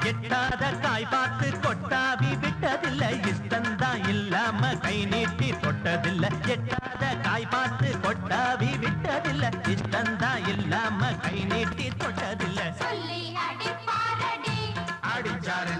எட்டாத காய் பார்த்து கொட்டாவி விட்டதில்ல இஷ்டந்தா இல்லாம கை நீட்டி தொட்டதில்ல எட்டாத காய் பார்த்து கொட்டாவி விட்டதில்ல இஷ்டந்தா இல்லாம கை நீட்டி தொட்டதில்ல சொல்லி அடி பாரடி அடிச்சாரு